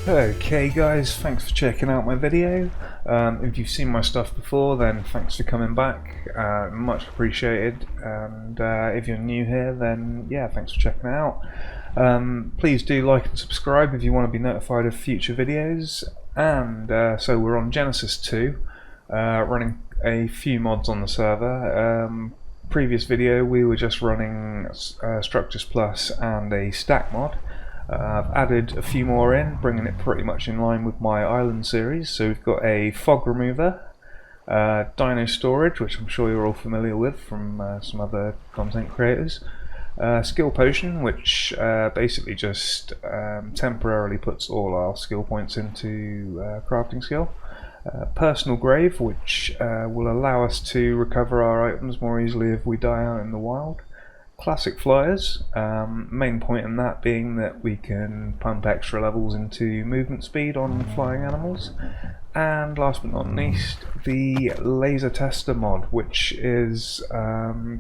Okay guys, thanks for checking out my video. If you've seen my stuff before, then thanks for coming back, much appreciated. And if you're new here, then yeah, thanks for checking it out. Please do like and subscribe if you want to be notified of future videos. And so we're on Genesis 2, running a few mods on the server. Previous video we were just running Structures Plus and a stack mod. I've added a few more in, bringing it pretty much in line with my island series. So we've got a fog remover, dino storage, which I'm sure you're all familiar with from some other content creators, skill potion, which basically just temporarily puts all our skill points into crafting skill, personal grave, which will allow us to recover our items more easily if we die out in the wild. Classic flyers, main point in that being that we can pump extra levels into movement speed on flying animals. And last but not least, the laser tester mod, which is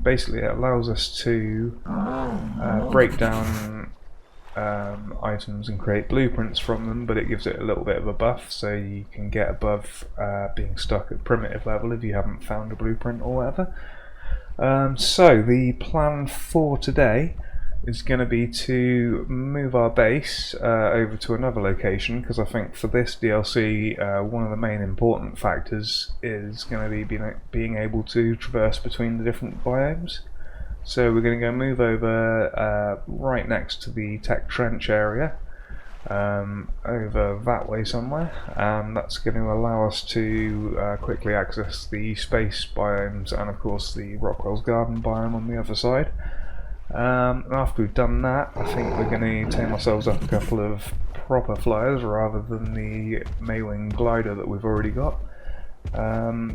basically it allows us to break down items and create blueprints from them, but it gives it a little bit of a buff, so you can get above being stuck at primitive level if you haven't found a blueprint or whatever. So the plan for today is going to be to move our base over to another location, because I think for this DLC one of the main important factors is going to be being able to traverse between the different biomes. So we're going to go move over right next to the tech trench area, over that way somewhere, and that's going to allow us to quickly access the space biomes and of course the Rockwell's Garden biome on the other side. After we've done that, I think we're going to tame ourselves up a couple of proper flyers rather than the Maywing glider that we've already got,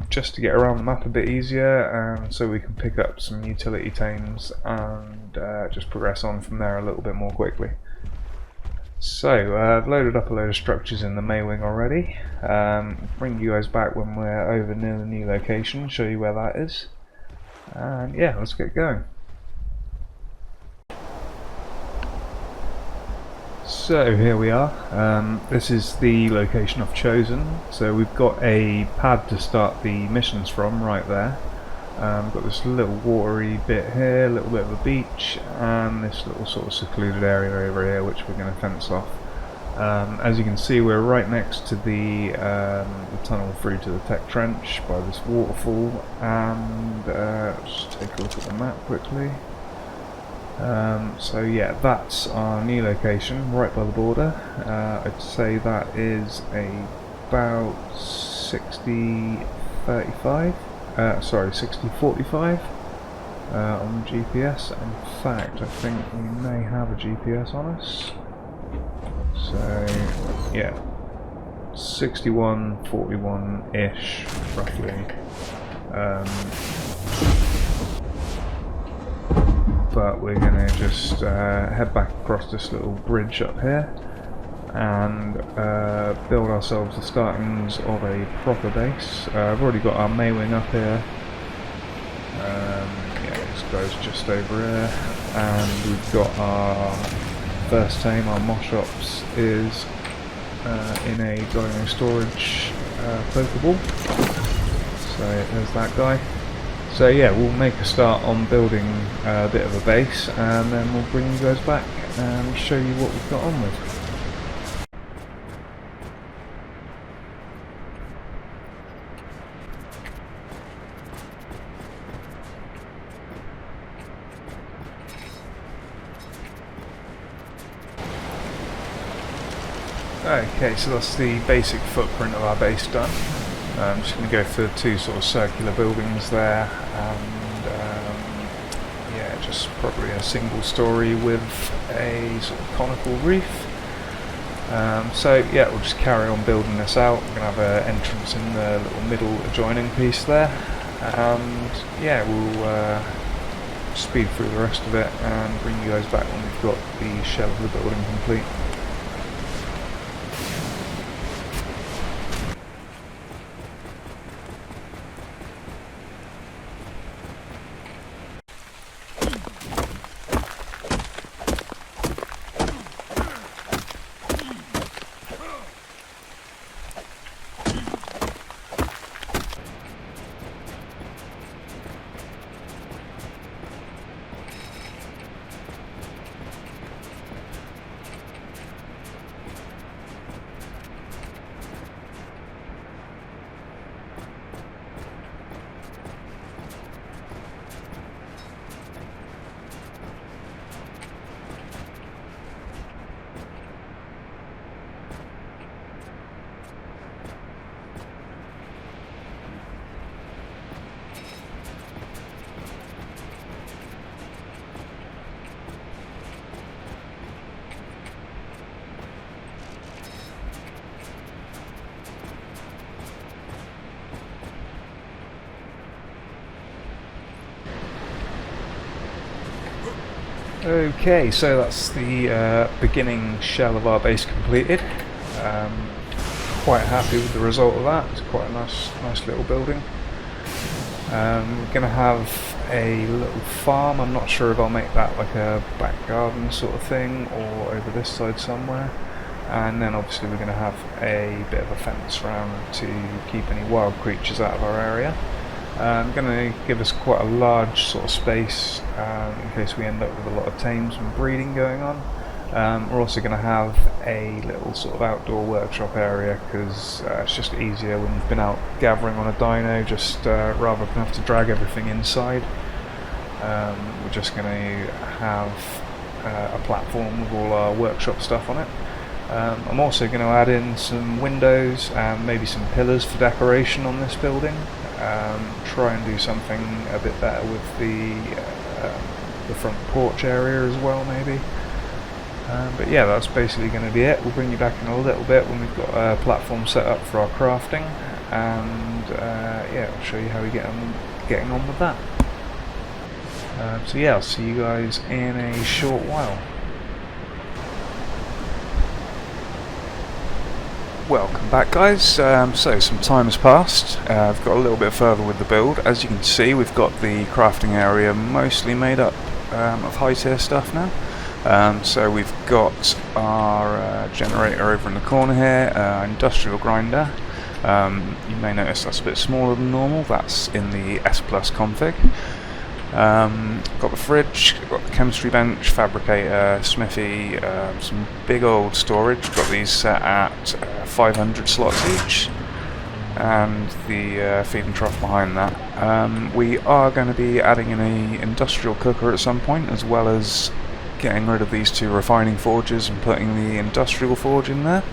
just to get around the map a bit easier, and so we can pick up some utility tames and just progress on from there a little bit more quickly. So, I've loaded up a load of structures in the Maywing already. Bring you guys back when we're over near the new location, show you where that is. And yeah, let's get going. So here we are. This is the location I've chosen. So we've got a pad to start the missions from right there. We've got this little watery bit here, a little bit of a beach, and this little sort of secluded area over here which we're going to fence off. As you can see, we're right next to the tunnel through to the tech trench by this waterfall, and let's just take a look at the map quickly. So yeah, that's our new location right by the border. I'd say that is about 60-35. Sorry, 60-45 on the GPS. In fact, I think we may have a GPS on us. So, yeah, 61-41-ish, roughly. But we're going to just head back across this little bridge up here and build ourselves the startings of a proper base. I've already got our Maywing up here. Yeah, this guy's just over here, and we've got our first tame. Our Moshops is in a dino storage Pokeball. So there's that guy. So yeah, we'll make a start on building a bit of a base, and then we'll bring you guys back and show you what we've got on with. Okay, so that's the basic footprint of our base done. I'm just going to go for two sort of circular buildings there, and yeah, just probably a single story with a sort of conical roof. So yeah, we'll just carry on building this out. We're going to have an entrance in the little middle adjoining piece there, and yeah, we'll speed through the rest of it and bring you guys back when we've got the shell of the building complete. Okay, so that's the beginning shell of our base completed. Quite happy with the result of that. It's quite a nice little building. We're going to have a little farm. I'm not sure if I'll make that like a back garden sort of thing or over this side somewhere. And then obviously we're going to have a bit of a fence around to keep any wild creatures out of our area. Going to give us quite a large sort of space in case we end up with a lot of tames and breeding going on. We're also going to have a little sort of outdoor workshop area because it's just easier when we've been out gathering on a dino, just rather than have to drag everything inside. We're just going to have a platform with all our workshop stuff on it. I'm also going to add in some windows and maybe some pillars for decoration on this building. Try and do something a bit better with the front porch area as well, maybe. But yeah, that's basically going to be it. We'll bring you back in a little bit when we've got a platform set up for our crafting, and yeah, I'll show you how we getting on with that. So yeah, I'll see you guys in a short while. Welcome back, guys. So some time has passed. I've got a little bit further with the build. As you can see, we've got the crafting area mostly made up of high tier stuff now. So we've got our generator over in the corner here, industrial grinder. You may notice that's a bit smaller than normal. That's in the S Plus config. Got the fridge, got the chemistry bench, fabricator, smithy, some big old storage. Got these set at 500 slots each, and the feeding trough behind that. We are going to be adding in an industrial cooker at some point, as well as getting rid of these two refining forges and putting the industrial forge in there.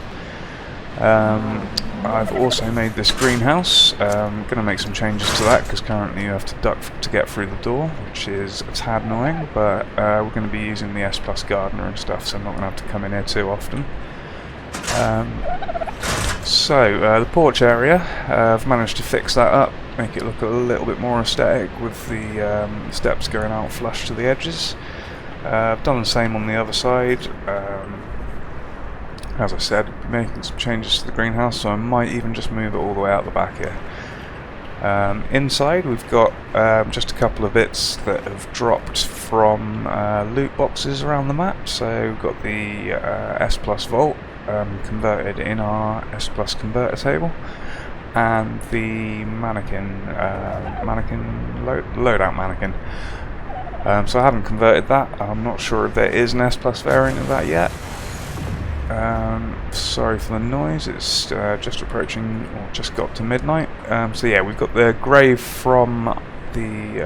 I've also made this greenhouse. I'm going to make some changes to that because currently you have to duck to get through the door, which is a tad annoying, but we're going to be using the S Plus gardener and stuff, so I'm not going to have to come in here too often. So the porch area, I've managed to fix that up, make it look a little bit more aesthetic with the steps going out flush to the edges. I've done the same on the other side. As I said, making some changes to the greenhouse, so I might even just move it all the way out the back here. Inside we've got just a couple of bits that have dropped from loot boxes around the map. So we've got the S Plus vault converted in our S Plus converter table, and the loadout mannequin. So I haven't converted that. I'm not sure if there is an S Plus variant of that yet. Sorry for the noise, it's just approaching, or just got to midnight. So yeah, we've got the grave from the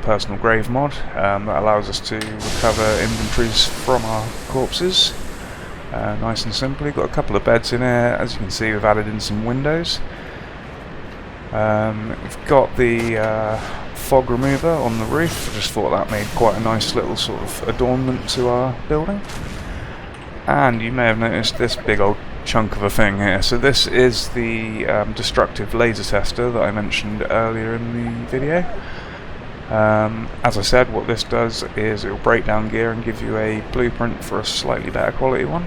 personal grave mod that allows us to recover inventories from our corpses. Nice and simply. Got a couple of beds in here. As you can see, we've added in some windows. We've got the fog remover on the roof. I just thought that made quite a nice little sort of adornment to our building. And you may have noticed this big old chunk of a thing here. So this is the destructive laser tester that I mentioned earlier in the video. As I said, what this does is it will break down gear and give you a blueprint for a slightly better quality one.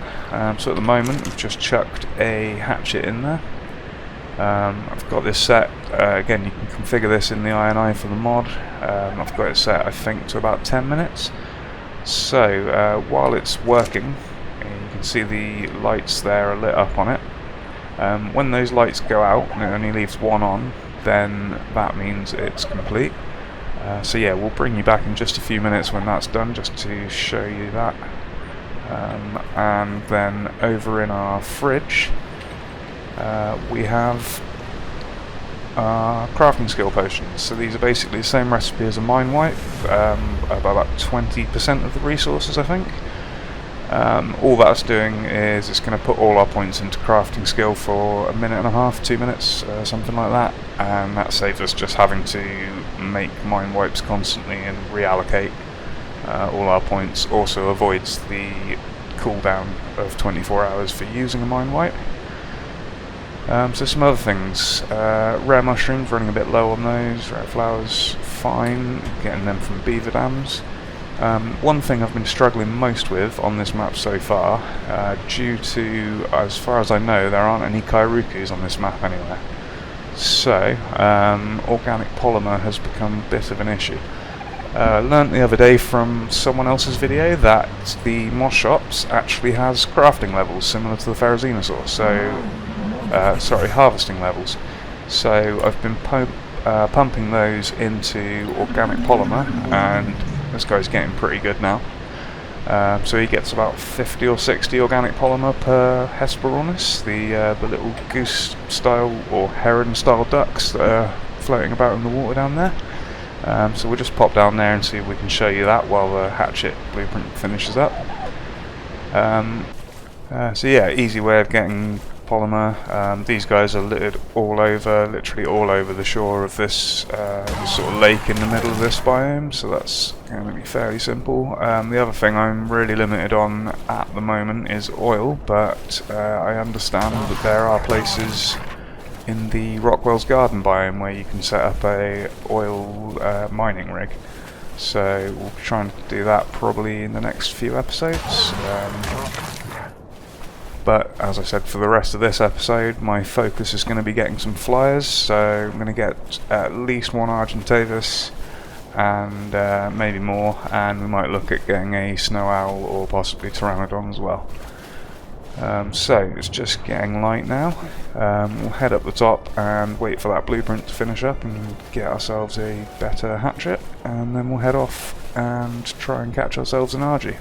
So at the moment we've just chucked a hatchet in there. I've got this set, again you can configure this in the INI for the mod. I've got it set I think to about 10 minutes. So while it's working, you can see the lights there are lit up on it. When those lights go out and it only leaves one on, then that means it's complete. So yeah, we'll bring you back in just a few minutes when that's done, just to show you that. And then over in our fridge we have our crafting skill potions. So these are basically the same recipe as a mine wipe, about 20% of the resources I think. All that's doing is it's going to put all our points into crafting skill for a minute and a half, 2 minutes, something like that, and that saves us just having to make mine wipes constantly and reallocate all our points. Also avoids the cooldown of 24 hours for using a mine wipe. So some other things, rare mushrooms, running a bit low on those, rare flowers, fine, getting them from beaver dams. One thing I've been struggling most with on this map so far, due to, as far as I know, there aren't any Kairukus on this map anywhere. So, organic polymer has become a bit of an issue. Learnt the other day from someone else's video that the moss shops actually has crafting levels similar to the Ferrozenosaur, so, sorry, harvesting levels. So I've been pumping those into organic polymer, and this guy's getting pretty good now. So he gets about 50 or 60 organic polymer per Hesperornis, the little goose style or heron style ducks that are floating about in the water down there. So we'll just pop down there and see if we can show you that while the hatchet blueprint finishes up. So yeah, easy way of getting polymer. These guys are littered all over, literally all over the shore of this sort of lake in the middle of this biome, so that's going to be fairly simple. The other thing I'm really limited on at the moment is oil, but I understand that there are places in the Rockwell's Garden biome where you can set up a oil mining rig. So we'll try and do that probably in the next few episodes. But as I said, for the rest of this episode, my focus is going to be getting some flyers. So I'm going to get at least one Argentavis and maybe more, and we might look at getting a snow owl or possibly pteranodon as well. So it's just getting light now. We'll head up the top and wait for that blueprint to finish up and get ourselves a better hatchet, and then we'll head off and try and catch ourselves an ARGY.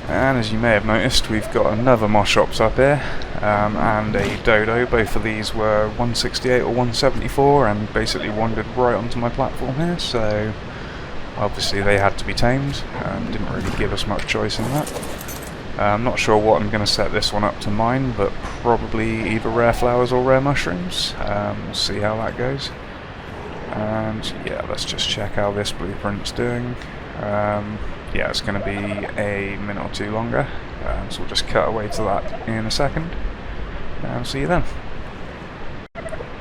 And as you may have noticed, we've got another moss shops up here, and a dodo. Both of these were 168 or 174 and basically wandered right onto my platform here, so obviously they had to be tamed. Didn't really give us much choice in that. I'm not sure what I'm going to set this one up to mine, but probably either rare flowers or rare mushrooms. We'll see how that goes. And yeah, let's just check how this blueprint's doing. Yeah, it's going to be a minute or two longer, so we'll just cut away to that in a second, and I'll see you then.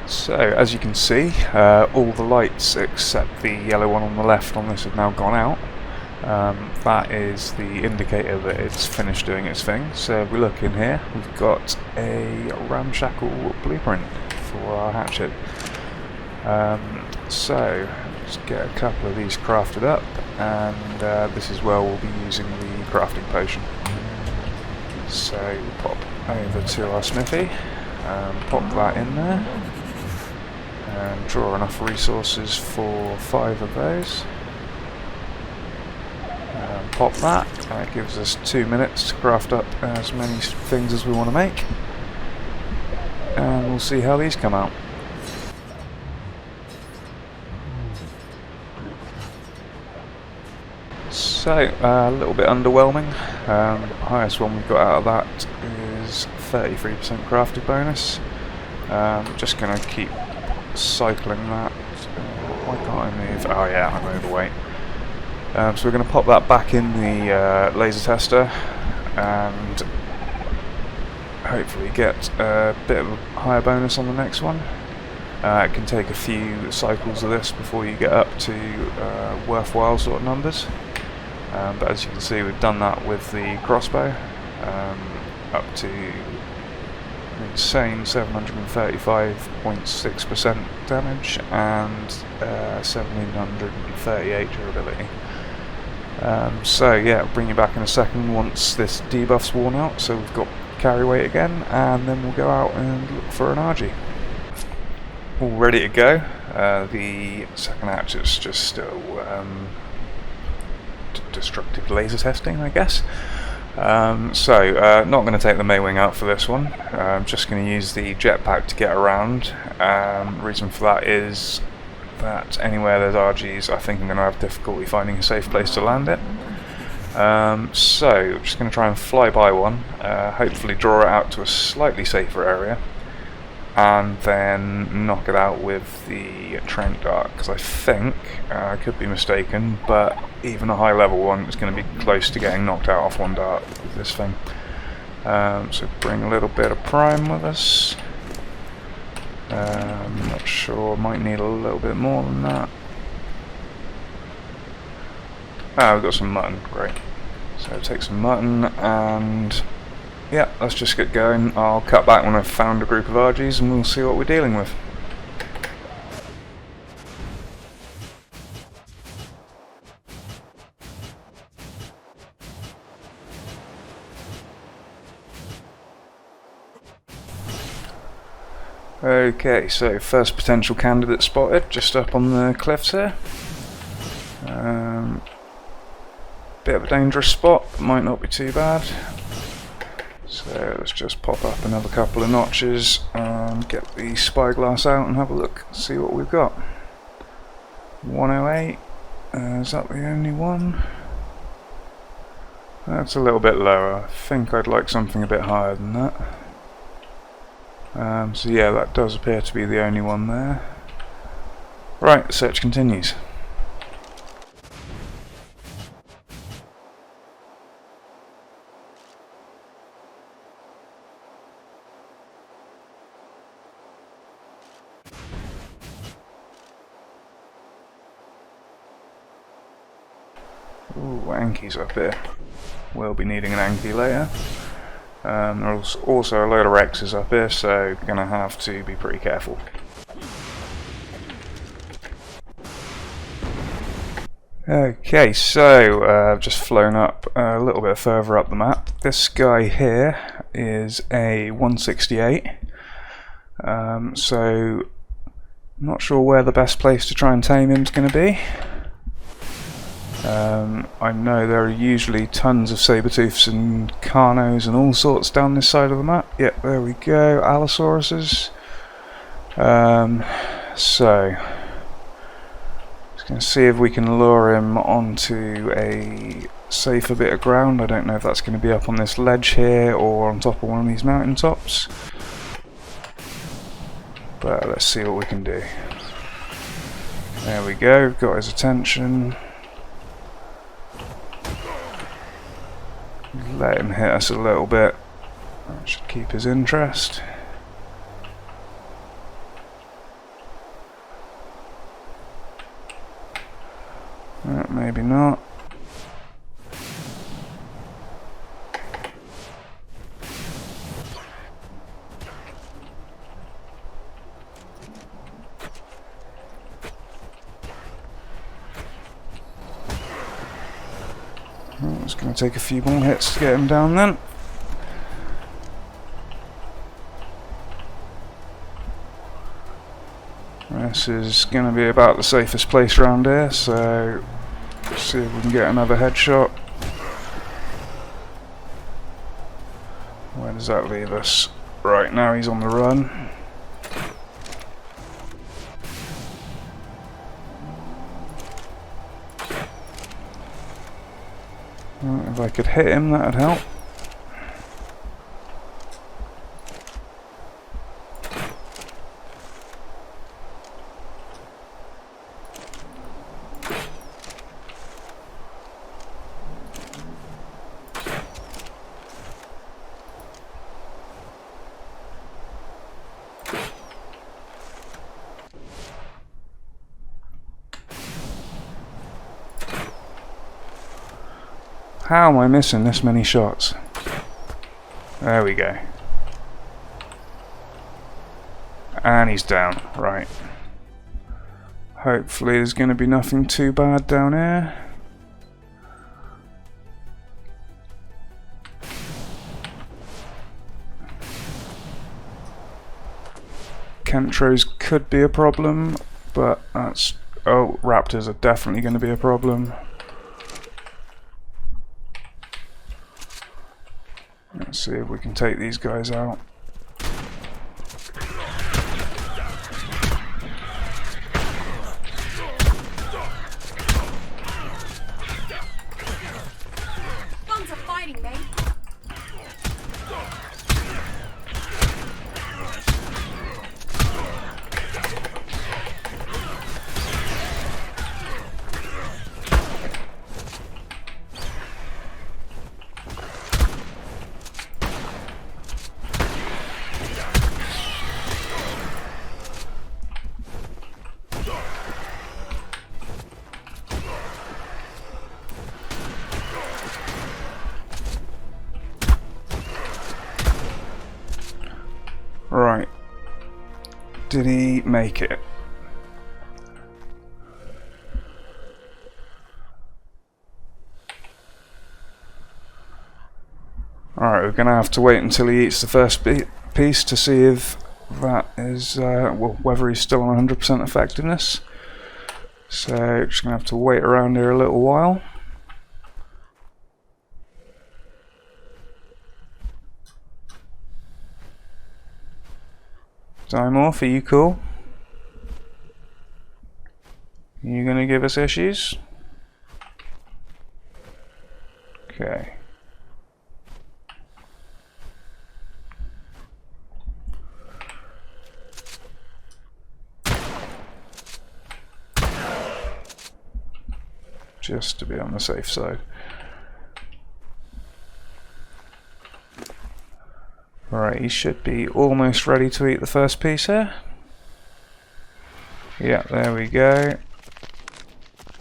So, as you can see, all the lights except the yellow one on the left on this have now gone out. That is the indicator that it's finished doing its thing. So if we look in here, we've got a ramshackle blueprint for our hatchet. So let's get a couple of these crafted up, and this is where we'll be using the crafting potion. So we'll pop over to our smithy, pop that in there, and draw enough resources for 5 of those. Pop that. That gives us 2 minutes to craft up as many things as we want to make, and we'll see how these come out. So, a little bit underwhelming. Highest one we've got out of that is 33% crafted bonus. Just going to keep cycling that. Why can't I move? Oh yeah, I'm overweight. So we're going to pop that back in the laser tester and hopefully get a bit of a higher bonus on the next one. It can take a few cycles of this before you get up to worthwhile sort of numbers. But as you can see, we've done that with the crossbow, up to an insane 735.6% damage and 1738 durability. So yeah, I'll bring you back in a second once this debuff's worn out, so we've got carry weight again, and then we'll go out and look for an ARGY. All ready to go. The second hatchet's just still destructive laser testing, I guess. Not going to take the Maywing out for this one. I'm just going to use the jetpack to get around. Reason for that is that anywhere there's ARGYs, I think I'm going to have difficulty finding a safe place to land it. So, just going to try and fly by one, hopefully draw it out to a slightly safer area, and then knock it out with the trained ARK, because I think, I could be mistaken, but even a high level one is going to be close to getting knocked out off one dart with this thing. So bring a little bit of prime with us. Not sure, might need a little bit more than that. Ah, we've got some mutton, great. So take some mutton and yeah, let's just get going. I'll cut back when I've found a group of ARGYs and we'll see what we're dealing with. Okay, so first potential candidate spotted, just up on the cliffs here. Bit of a dangerous spot, but might not be too bad. So let's just pop up another couple of notches and get the spyglass out and have a look, see what we've got. 108, is that the only one? That's a little bit lower. I think I'd like something a bit higher than that. So yeah, that does appear to be the only one there. Right, the search continues. Ooh, Anky's up here. We'll be needing an Anky later. There's also a load of Rexes up here, so gonna have to be pretty careful. Okay, so I've just flown up a little bit further up the map. This guy here is a 168. So not sure where the best place to try and tame him is going to be. I know there are usually tons of saber-tooths and carnos and all sorts down this side of the map. Yep, there we go, Allosauruses. So, just going to see if we can lure him onto a safer bit of ground. I don't know if that's going to be up on this ledge here or on top of one of these mountain tops. But let's see what we can do. There we go, got his attention. Let him hit us a little bit. That should keep his interest. Maybe not. It's going to take a few more hits to get him down then. This is going to be about the safest place around here, so let's see if we can get another headshot. Where does that leave us? Right, now he's on the run. If I could hit him, that would help. How am I missing this many shots? There we go. And he's down, right. Hopefully there's going to be nothing too bad down here. Chemtros could be a problem, but that's... oh, raptors are definitely going to be a problem. Let's see if we can take these guys out. Guns are fighting, mate. Did he make it? Alright, we're going to have to wait until he eats the first piece to see if that is, well, whether he's still on 100% effectiveness. So, just going to have to wait around here a little while. Dimorph, are you cool? Are you going to give us issues? Okay. Just to be on the safe side. Right, he should be almost ready to eat the first piece here. Yeah, there we go.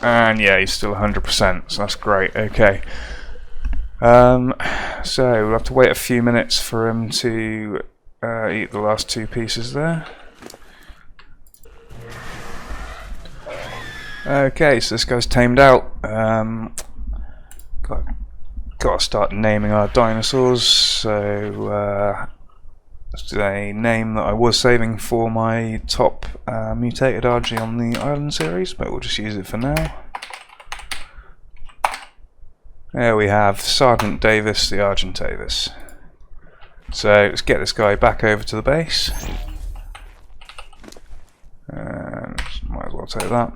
And yeah, he's still 100%, so that's great. Okay. So we'll have to wait a few minutes for him to eat the last two pieces there. Okay, so this guy's tamed out. Got to start naming our dinosaurs. So that's a name that I was saving for my top mutated ARGY on the Island series, but we'll just use it for now. There we have Sergeant Davis, the Argentavis. So let's get this guy back over to the base. Might as well take that.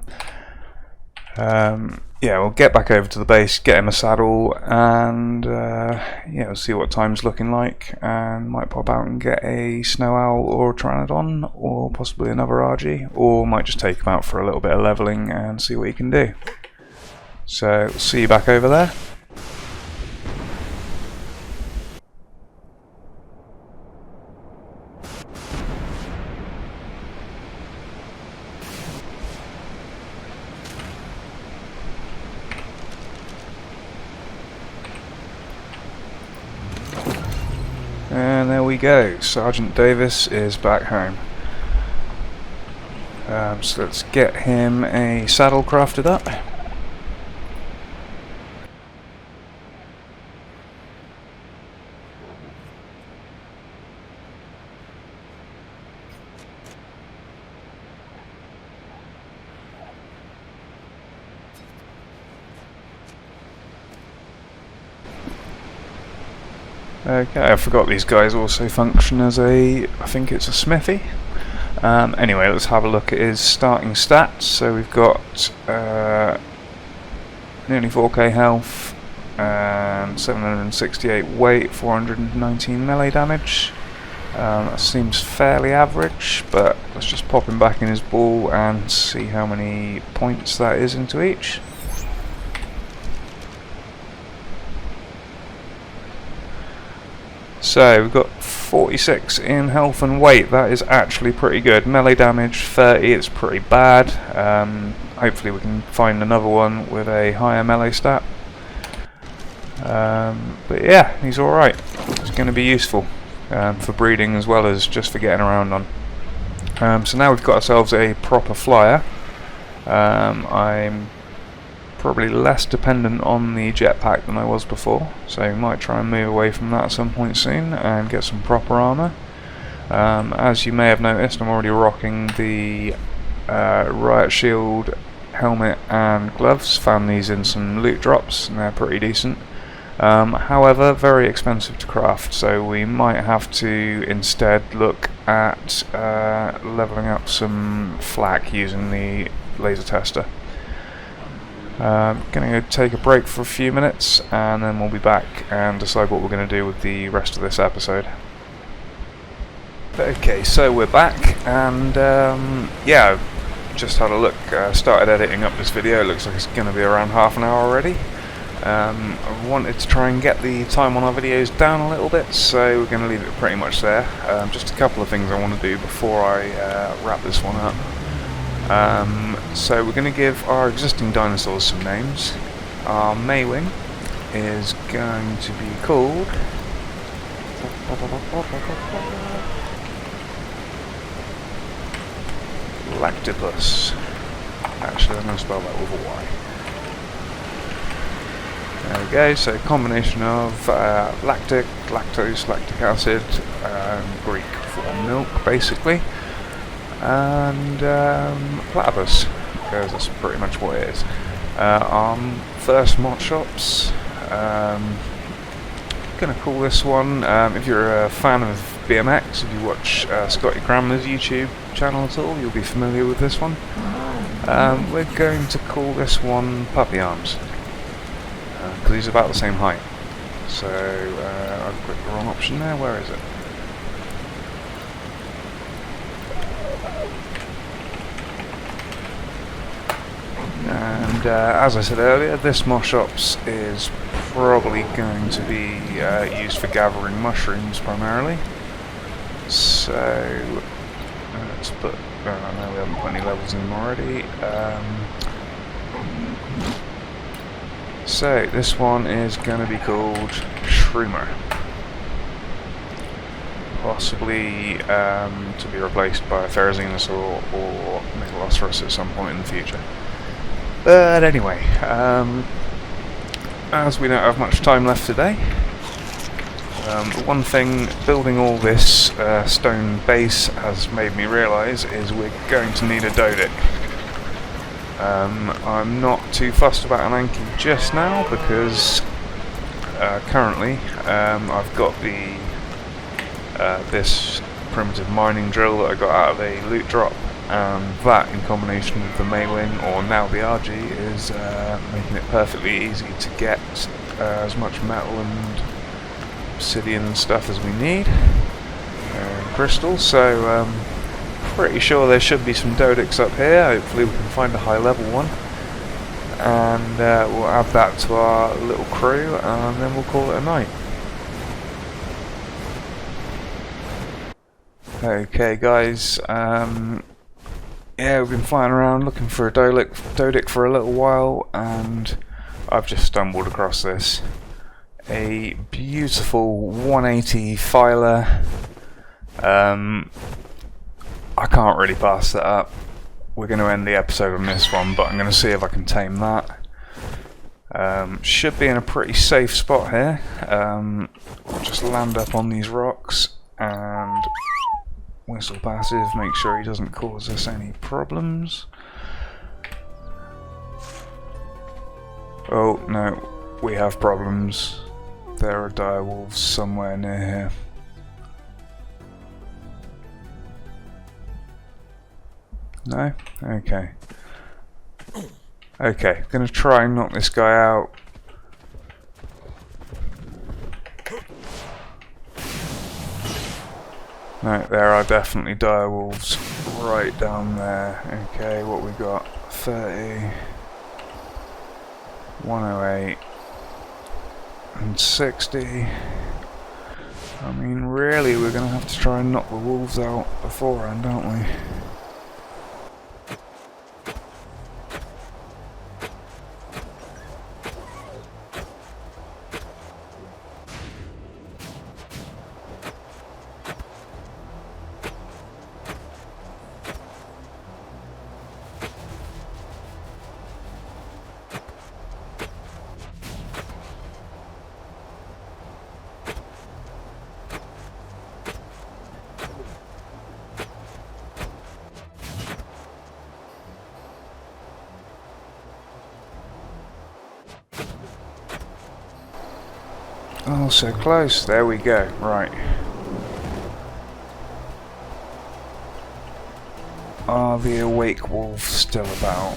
Yeah, we'll get back over to the base, get him a saddle, and yeah, we'll see what time's looking like, and might pop out and get a snow owl or a pteranodon, or possibly another ARGY, or might just take him out for a little bit of leveling and see what he can do. So, we'll see you back over there. And there we go, Sergeant Davis is back home. So let's get him a saddle crafted up. Okay, I forgot these guys also function as a, I think it's a smithy. Anyway, let's have a look at his starting stats. So we've got nearly 4k health, and 768 weight, 419 melee damage. That seems fairly average, but let's just pop him back in his ball and see how many points that is into each. So we've got 46 in health and weight. That is actually pretty good. Melee damage 30, it's pretty bad. Hopefully we can find another one with a higher melee stat. But yeah, he's alright. It's going to be useful for breeding as well as just for getting around on. So now we've got ourselves a proper flyer. I'm probably less dependent on the jetpack than I was before, so we might try and move away from that at some point soon and get some proper armour. As you may have noticed, I'm already rocking the riot shield, helmet and gloves. Found these in some loot drops and they're pretty decent. However, very expensive to craft, so we might have to instead look at levelling up some flak using the laser tester. Gonna go take a break for a few minutes and then we'll be back and decide what we're going to do with the rest of this episode. Okay, so we're back and yeah, just had a look, started editing up this video. It looks like it's going to be around half an hour already. I wanted to try and get the time on our videos down a little bit, so we're going to leave it pretty much there. Just a couple of things I want to do before I wrap this one up. So we're going to give our existing dinosaurs some names. Our Maywing is going to be called lactopus. Actually, I'm going to spell that with a Y. There we go, so combination of lactose, lactic acid, Greek for milk basically, and platypus, because that's pretty much what it is. First mod shops, gonna call this one, if you're a fan of BMX, if you watch Scotty Cranmer's YouTube channel at all, you'll be familiar with this one. We're going to call this one Puppy Arms, because he's about the same height. So I've clicked the wrong option there. Where is it? And as I said earlier, this Moshops is probably going to be used for gathering mushrooms primarily. So let's put. No, we haven't put any levels in them already. So this one is going to be called Shroomer, possibly to be replaced by a Therizinosaur or Megalosaurus at some point in the future. But anyway, as we don't have much time left today, the one thing building all this stone base has made me realise is we're going to need a Dodic. I'm not too fussed about an Anki just now because currently I've got the this primitive mining drill that I got out of a loot drop, and that in combination with the Maywing, or now the ARGY, is making it perfectly easy to get as much metal and obsidian and stuff as we need, crystals, so pretty sure there should be some Dodics up here. Hopefully we can find a high level one, and we'll add that to our little crew, and then we'll call it a night. Okay guys, yeah, we've been flying around looking for a Dodic for a little while, and I've just stumbled across this. A beautiful 180 THYLA. I can't really pass that up. We're going to end the episode on this one, but I'm going to see if I can tame that. Should be in a pretty safe spot here. We'll just land up on these rocks and whistle passive, make sure he doesn't cause us any problems. Oh no, we have problems. There are direwolves somewhere near here. No? Okay. Okay, gonna try and knock this guy out. No, there are definitely direwolves right down there. Okay, what we got? 30, 108, and 60. I mean, really, we're gonna have to try and knock the wolves out beforehand, aren't we? Oh, so close. There we go. Right. Are the awake wolves still about?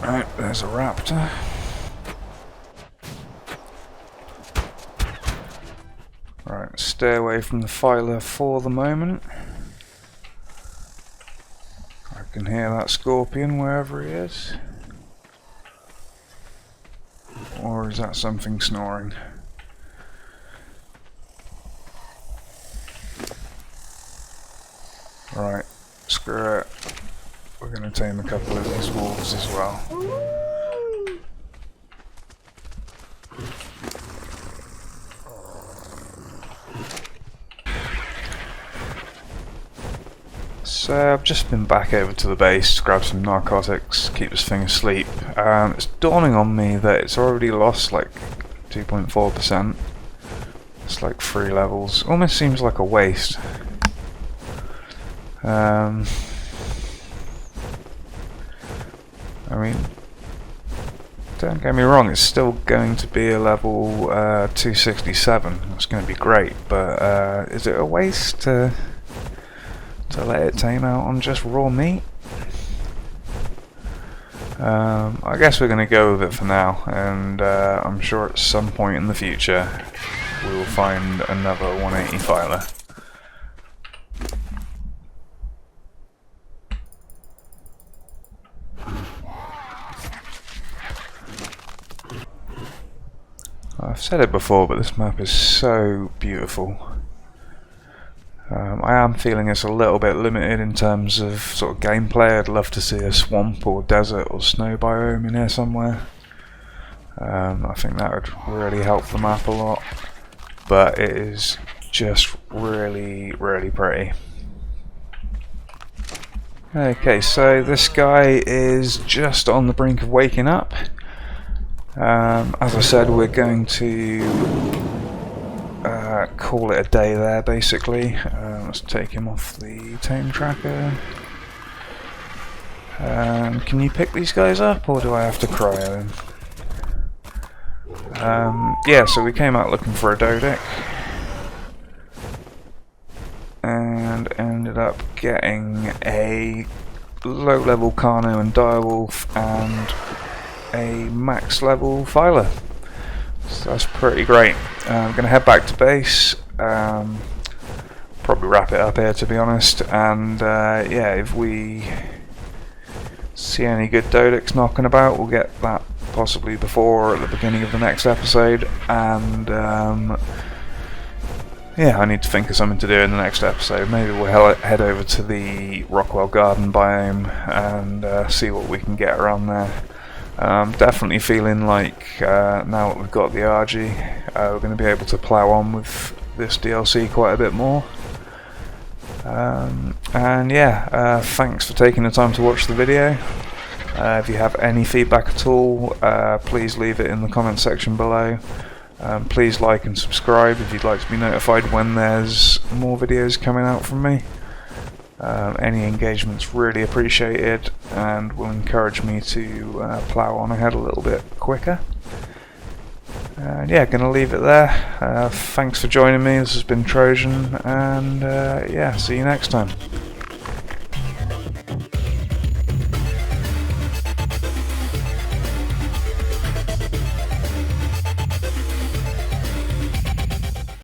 Right, there's a raptor. Right, stay away from the THYLA for the moment. I can hear that scorpion wherever he is. Or is that something snoring? Right, screw it. We're going to tame a couple of these wolves as well. So I've just been back over to the base to grab some narcotics, keep this thing asleep. It's dawning on me that it's already lost like 2.4%. It's like 3 levels. Almost seems like a waste. I mean, don't get me wrong, it's still going to be a level 267. It's going to be great, but is it a waste to let it tame out on just raw meat? I guess we're going to go with it for now, and I'm sure at some point in the future we will find another 180 THYLA. I've said it before, but this map is so beautiful. I am feeling it's a little bit limited in terms of sort of gameplay. I'd love to see a swamp or desert or snow biome in here somewhere. I think that would really help the map a lot, but it is just really, really pretty. Okay, so this guy is just on the brink of waking up. As I said, we're going to call it a day there, basically. Let's take him off the tame tracker. Can you pick these guys up, or do I have to cry at him? Yeah, so we came out looking for a Dodic and ended up getting a low-level Carno and Direwolf and a max level THYLA. So that's pretty great. I'm going to head back to base, probably wrap it up here to be honest, and yeah, if we see any good Dodics knocking about, we'll get that possibly before or at the beginning of the next episode, and yeah, I need to think of something to do in the next episode. Maybe we'll head over to the Rockwell Garden biome and see what we can get around there. Definitely feeling like now that we've got the ARGY, we're going to be able to plough on with this DLC quite a bit more. And yeah, thanks for taking the time to watch the video. If you have any feedback at all, please leave it in the comment section below. Please like and subscribe if you'd like to be notified when there's more videos coming out from me. Any engagement's really appreciated and will encourage me to plough on ahead a little bit quicker. And yeah, gonna leave it there. Thanks for joining me. This has been Trojan, and yeah, see you next time.